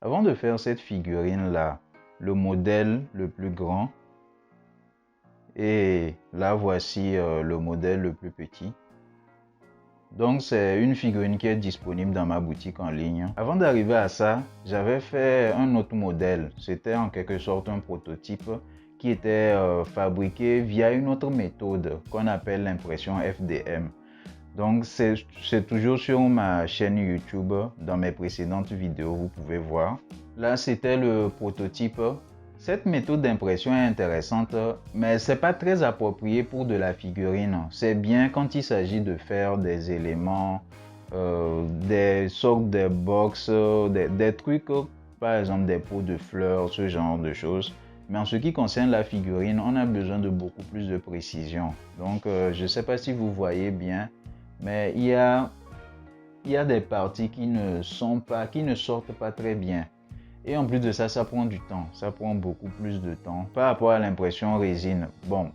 Avant de faire cette figurine-là, le modèle le plus grand, et là voici le modèle le plus petit. Donc c'est une figurine qui est disponible dans ma boutique en ligne. Avant d'arriver à ça, j'avais fait un autre modèle. C'était en quelque sorte un prototype qui était fabriqué via une autre méthode qu'on appelle l'impression FDM. Donc c'est toujours sur ma chaîne YouTube, dans mes précédentes vidéos, vous pouvez voir. Là c'était le prototype. Cette méthode d'impression est intéressante, mais c'est pas très approprié pour de la figurine. C'est bien quand il s'agit de faire des éléments, des sortes de box, des trucs, par exemple des pots de fleurs, ce genre de choses. Mais en ce qui concerne la figurine, on a besoin de beaucoup plus de précision. Donc je ne sais pas si vous voyez bien, mais il y a des parties qui ne sortent pas très bien. Et en plus de ça, ça prend du temps. Ça prend beaucoup plus de temps par rapport à l'impression résine. Bon,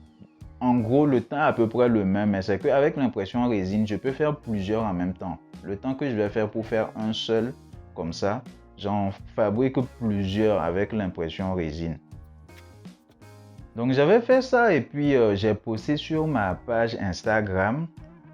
en gros, le temps est à peu près le même, mais c'est qu'avec l'impression résine, je peux faire plusieurs en même temps. Le temps que je vais faire pour faire un seul, comme ça, j'en fabrique plusieurs avec l'impression résine. Donc j'avais fait ça et puis j'ai posté sur ma page Instagram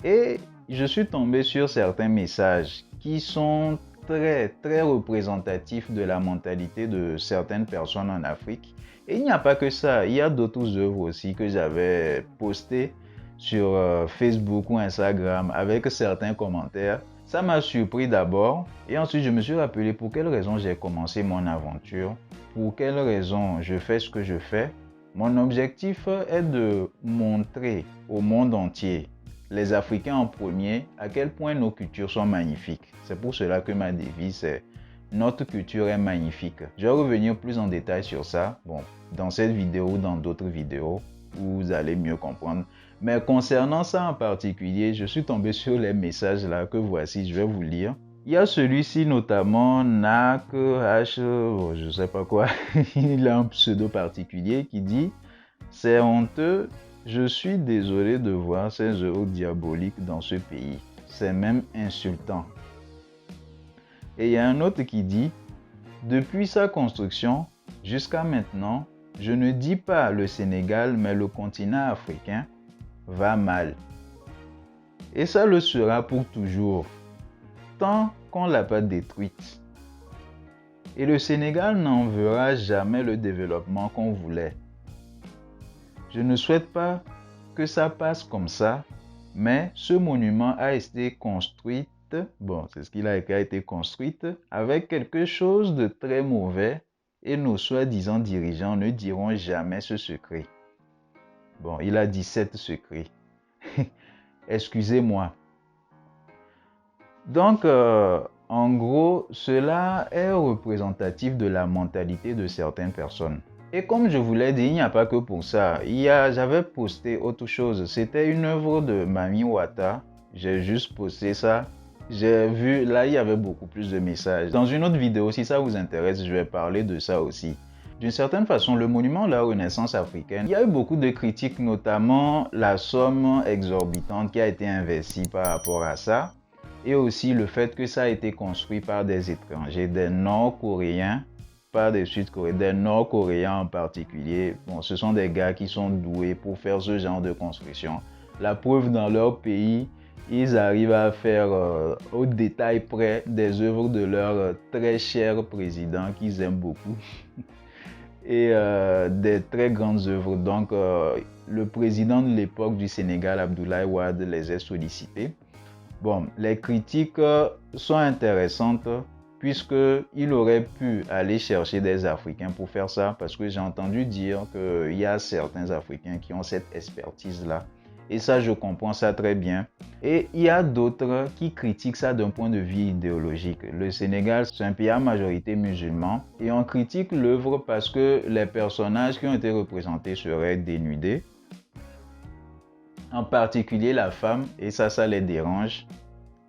et je suis tombé sur certains messages qui sont très représentatifs de la mentalité de certaines personnes en Afrique. Et il n'y a pas que ça, il y a d'autres œuvres aussi que j'avais postées sur Facebook ou Instagram avec certains commentaires. Ça m'a surpris d'abord et ensuite je me suis rappelé pour quelle raison j'ai commencé mon aventure, pour quelle raison je fais ce que je fais. Mon objectif est de montrer au monde entier, les Africains en premier, à quel point nos cultures sont magnifiques. C'est pour cela que ma devise est « Notre culture est magnifique ». Je vais revenir plus en détail sur ça, dans cette vidéo ou dans d'autres vidéos, où vous allez mieux comprendre. Mais concernant ça en particulier, je suis tombé sur les messages là que voici, je vais vous lire. Il y a celui-ci notamment, Nak H, je ne sais pas quoi, il a un pseudo particulier qui dit « C'est honteux, je suis désolé de voir ces œuvres diaboliques dans ce pays. C'est même insultant. » Et il y a un autre qui dit « Depuis sa construction jusqu'à maintenant, je ne dis pas le Sénégal, mais le continent africain va mal. Et ça le sera pour toujours, tant qu'on ne l'a pas détruite. Et le Sénégal n'en verra jamais le développement qu'on voulait. Je ne souhaite pas que ça passe comme ça, mais ce monument a été construit, c'est ce qu'il a été construit, avec quelque chose de très mauvais et nos soi-disant dirigeants ne diront jamais ce secret. » Bon, il a dit 7 secrets. Excusez-moi. Donc, en gros, cela est représentatif de la mentalité de certaines personnes. Et comme je vous l'ai dit, il n'y a pas que pour ça. J'avais posté autre chose. C'était une œuvre de Mami Wata. J'ai juste posté ça. J'ai vu, là, il y avait beaucoup plus de messages. Dans une autre vidéo, si ça vous intéresse, je vais parler de ça aussi. D'une certaine façon, le monument de la Renaissance africaine, il y a eu beaucoup de critiques, notamment la somme exorbitante qui a été investie par rapport à ça. Et aussi le fait que ça a été construit par des étrangers, des Nord-Coréens, pas des Sud-Coréens, des Nord-Coréens en particulier. Bon, ce sont des gars qui sont doués pour faire ce genre de construction. La preuve, dans leur pays, ils arrivent à faire au détail près des œuvres de leur très cher président qu'ils aiment beaucoup. Et des très grandes œuvres. Donc, le président de l'époque du Sénégal, Abdoulaye Wade, les a sollicités. Bon, les critiques sont intéressantes puisqu'il aurait pu aller chercher des Africains pour faire ça, parce que j'ai entendu dire qu'il y a certains Africains qui ont cette expertise-là. Et ça, je comprends ça très bien. Et il y a d'autres qui critiquent ça d'un point de vue idéologique. Le Sénégal, c'est un pays à majorité musulman. Et on critique l'œuvre parce que les personnages qui ont été représentés seraient dénudés. En particulier la femme, et ça les dérange.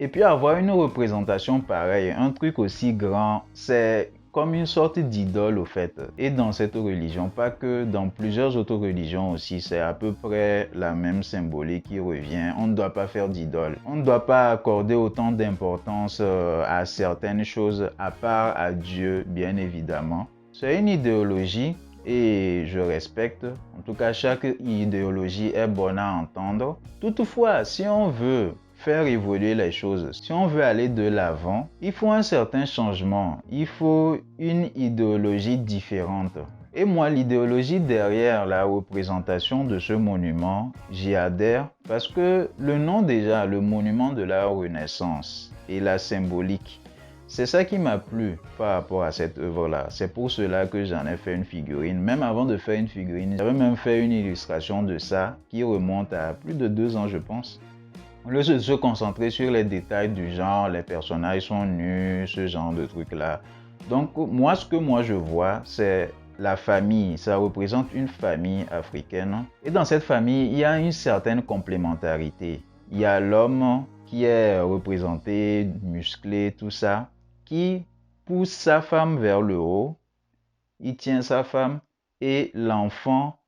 Et puis avoir une représentation pareille, un truc aussi grand, c'est comme une sorte d'idole au fait. Et dans cette religion, pas que dans plusieurs autres religions aussi, c'est à peu près la même symbolique qui revient. On ne doit pas faire d'idole. On ne doit pas accorder autant d'importance à certaines choses à part à Dieu, bien évidemment. C'est une idéologie et je respecte. En tout cas, chaque idéologie est bonne à entendre. Toutefois, si on veut faire évoluer les choses, si on veut aller de l'avant, il faut un certain changement. Il faut une idéologie différente. Et moi, l'idéologie derrière la représentation de ce monument, j'y adhère parce que le nom déjà, le monument de la Renaissance et la symbolique, c'est ça qui m'a plu par rapport à cette œuvre-là. C'est pour cela que j'en ai fait une figurine. Même avant de faire une figurine, j'avais même fait une illustration de ça qui remonte à plus de 2 ans, je pense. Au lieu de se concentrer sur les détails du genre, les personnages sont nus, ce genre de trucs-là. Donc, moi, ce que je vois, c'est la famille. Ça représente une famille africaine. Et dans cette famille, il y a une certaine complémentarité. Il y a l'homme qui est représenté, musclé, tout ça, qui pousse sa femme vers le haut. Il tient sa femme et l'enfant,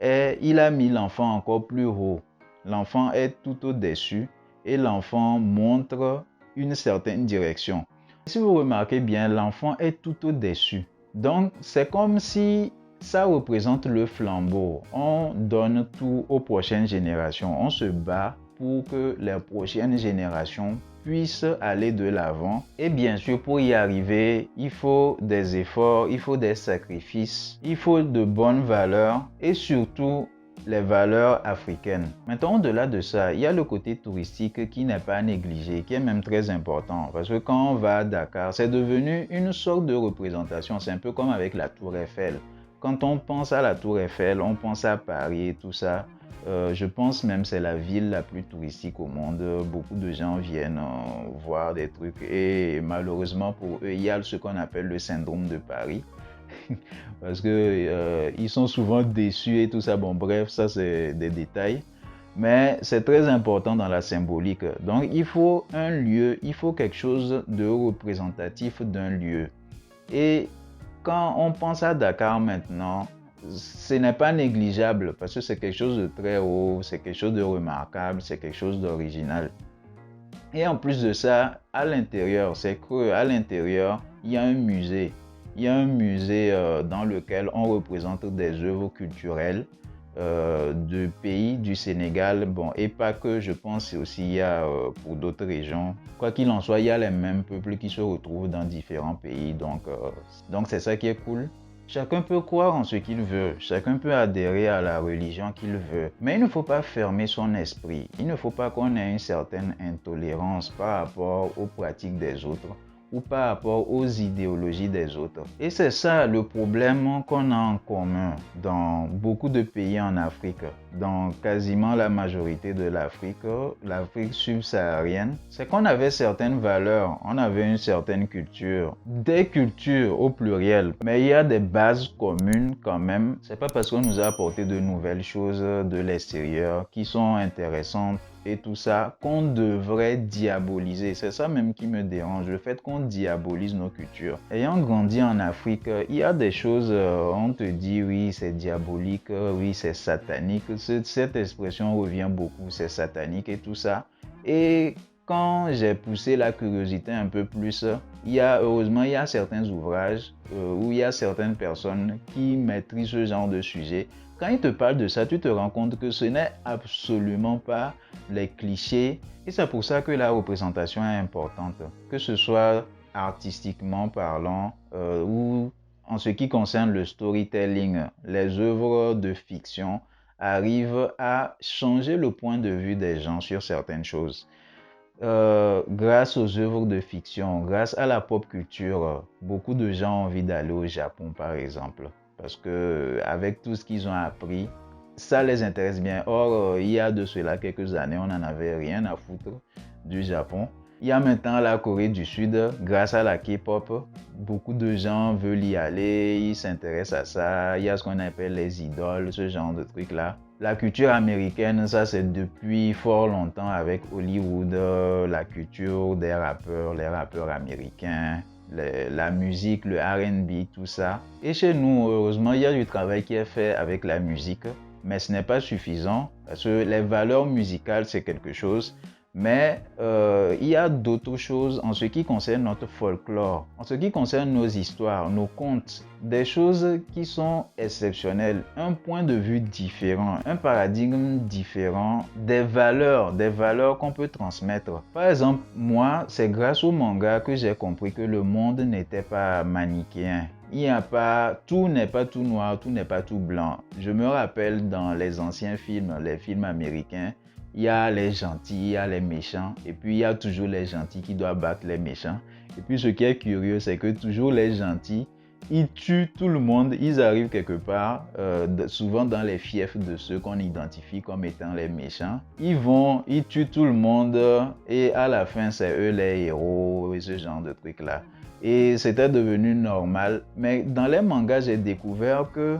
il a mis l'enfant encore plus haut. L'enfant est tout au-dessus et l'enfant montre une certaine direction. Si vous remarquez bien, l'enfant est tout au-dessus. Donc, c'est comme si ça représente le flambeau. On donne tout aux prochaines générations. On se bat pour que les prochaines générations puissent aller de l'avant. Et bien sûr, pour y arriver, il faut des efforts, il faut des sacrifices, il faut de bonnes valeurs et surtout les valeurs africaines. Maintenant, au-delà de ça, il y a le côté touristique qui n'est pas négligé, qui est même très important. Parce que quand on va à Dakar, c'est devenu une sorte de représentation. C'est un peu comme avec la Tour Eiffel. Quand on pense à la Tour Eiffel, on pense à Paris et tout ça. Je pense même que c'est la ville la plus touristique au monde. Beaucoup de gens viennent voir des trucs et malheureusement pour eux, il y a ce qu'on appelle le syndrome de Paris. Parce que ils sont souvent déçus et tout ça. Bon, bref, ça c'est des détails. Mais c'est très important dans la symbolique. Donc, il faut un lieu, il faut quelque chose de représentatif d'un lieu. Et quand on pense à Dakar maintenant, ce n'est pas négligeable parce que c'est quelque chose de très haut, c'est quelque chose de remarquable, c'est quelque chose d'original. Et en plus de ça, à l'intérieur, c'est qu'à l'intérieur, il y a un musée. Il y a un musée dans lequel on représente des œuvres culturelles de pays du Sénégal, bon, et pas que, je pense aussi il y a pour d'autres régions. Quoi qu'il en soit, il y a les mêmes peuples qui se retrouvent dans différents pays, donc c'est ça qui est cool. Chacun peut croire en ce qu'il veut, chacun peut adhérer à la religion qu'il veut, mais il ne faut pas fermer son esprit. Il ne faut pas qu'on ait une certaine intolérance par rapport aux pratiques des autres ou par rapport aux idéologies des autres. Et c'est ça le problème qu'on a en commun dans beaucoup de pays en Afrique, dans quasiment la majorité de l'Afrique subsaharienne, c'est qu'on avait certaines valeurs, on avait une certaine culture, des cultures au pluriel, mais il y a des bases communes quand même. C'est pas parce qu'on nous a apporté de nouvelles choses de l'extérieur qui sont intéressantes et tout ça qu'on devrait diaboliser. C'est ça même qui me dérange, le fait qu'on diabolise nos cultures. Ayant grandi en Afrique, il y a des choses, on te dit oui c'est diabolique, oui c'est satanique. Cette expression revient beaucoup, c'est satanique et tout ça. Et quand j'ai poussé la curiosité un peu plus, heureusement il y a certains ouvrages où il y a certaines personnes qui maîtrisent ce genre de sujet. Quand ils te parlent de ça, tu te rends compte que ce n'est absolument pas les clichés. Et c'est pour ça que la représentation est importante. Que ce soit artistiquement parlant ou en ce qui concerne le storytelling, les œuvres de fiction arrivent à changer le point de vue des gens sur certaines choses. Grâce aux œuvres de fiction, grâce à la pop culture, beaucoup de gens ont envie d'aller au Japon par exemple. Parce que avec tout ce qu'ils ont appris, ça les intéresse bien. Or, il y a de cela quelques années, on n'en avait rien à foutre du Japon. Il y a maintenant la Corée du Sud, grâce à la K-pop, beaucoup de gens veulent y aller, ils s'intéressent à ça. Il y a ce qu'on appelle les idoles, ce genre de trucs-là. La culture américaine, ça c'est depuis fort longtemps avec Hollywood, la culture des rappeurs, les rappeurs américains. la musique, le R&B, tout ça. Et chez nous, heureusement, il y a du travail qui est fait avec la musique, mais ce n'est pas suffisant parce que les valeurs musicales, c'est quelque chose. Mais il y a d'autres choses en ce qui concerne notre folklore, en ce qui concerne nos histoires, nos contes, des choses qui sont exceptionnelles, un point de vue différent, un paradigme différent, des valeurs qu'on peut transmettre. Par exemple, moi, c'est grâce au manga que j'ai compris que le monde n'était pas manichéen. Il n'y a pas, tout n'est pas tout noir, tout n'est pas tout blanc. Je me rappelle dans les anciens films, les films américains, il y a les gentils, il y a les méchants, et puis il y a toujours les gentils qui doivent battre les méchants. Et puis ce qui est curieux, c'est que toujours les gentils, ils tuent tout le monde, ils arrivent quelque part, souvent dans les fiefs de ceux qu'on identifie comme étant les méchants. Ils tuent tout le monde, et à la fin, c'est eux les héros, et ce genre de trucs-là. Et c'était devenu normal. Mais dans les mangas, j'ai découvert que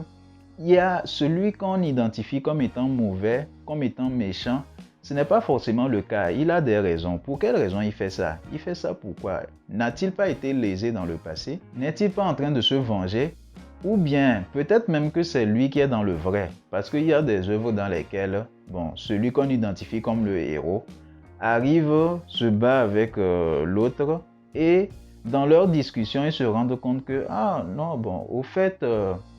il y a celui qu'on identifie comme étant mauvais, comme étant méchant. Ce n'est pas forcément le cas. Il a des raisons. Pour quelles raisons il fait ça? Il fait ça pourquoi? N'a-t-il pas été lésé dans le passé? N'est-il pas en train de se venger? Ou bien, peut-être même que c'est lui qui est dans le vrai. Parce qu'il y a des œuvres dans lesquelles, bon, celui qu'on identifie comme le héros arrive, se bat avec l'autre et dans leur discussion, ils se rendent compte que, ah non, bon, au fait,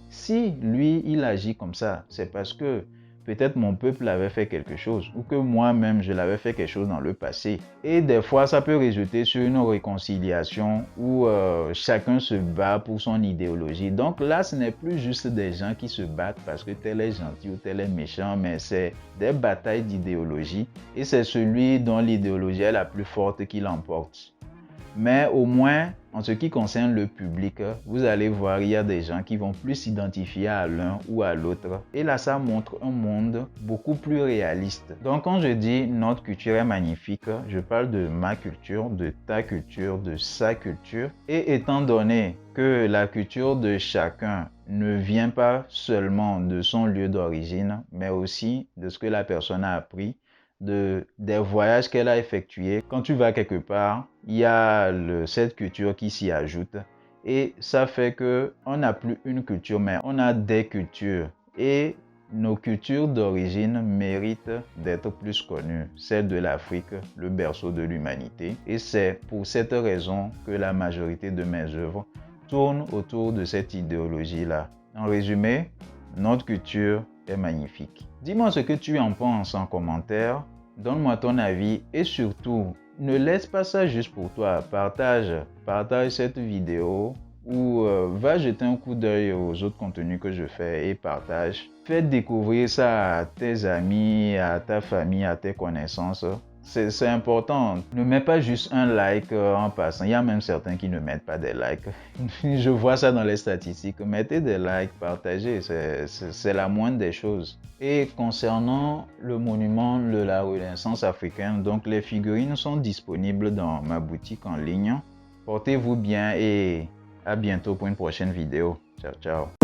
si lui, il agit comme ça, c'est parce que peut-être mon peuple avait fait quelque chose ou que moi-même, je l'avais fait quelque chose dans le passé. Et des fois, ça peut résulter sur une réconciliation où chacun se bat pour son idéologie. Donc là, ce n'est plus juste des gens qui se battent parce que tel est gentil ou tel est méchant, mais c'est des batailles d'idéologie et c'est celui dont l'idéologie est la plus forte qui l'emporte. Mais au moins, en ce qui concerne le public, vous allez voir, il y a des gens qui vont plus s'identifier à l'un ou à l'autre. Et là, ça montre un monde beaucoup plus réaliste. Donc, quand je dis notre culture est magnifique, je parle de ma culture, de ta culture, de sa culture. Et étant donné que la culture de chacun ne vient pas seulement de son lieu d'origine, mais aussi de ce que la personne a appris, des voyages qu'elle a effectués. Quand tu vas quelque part, il y a cette culture qui s'y ajoute et ça fait que on n'a plus une culture, mais on a des cultures et nos cultures d'origine méritent d'être plus connues. Celle de l'Afrique, le berceau de l'humanité. Et c'est pour cette raison que la majorité de mes œuvres tournent autour de cette idéologie-là. En résumé, notre culture est magnifique. Dis-moi ce que tu en penses en commentaire. Donne-moi ton avis et surtout, ne laisse pas ça juste pour toi. Partage cette vidéo ou va jeter un coup d'œil aux autres contenus que je fais et partage. Fais découvrir ça à tes amis, à ta famille, à tes connaissances. C'est important. Ne mets pas juste un like en passant. Il y a même certains qui ne mettent pas des likes. Je vois ça dans les statistiques. Mettez des likes, partagez. C'est la moindre des choses. Et concernant le monument de la Renaissance africaine, donc les figurines sont disponibles dans ma boutique en ligne. Portez-vous bien et à bientôt pour une prochaine vidéo. Ciao, ciao.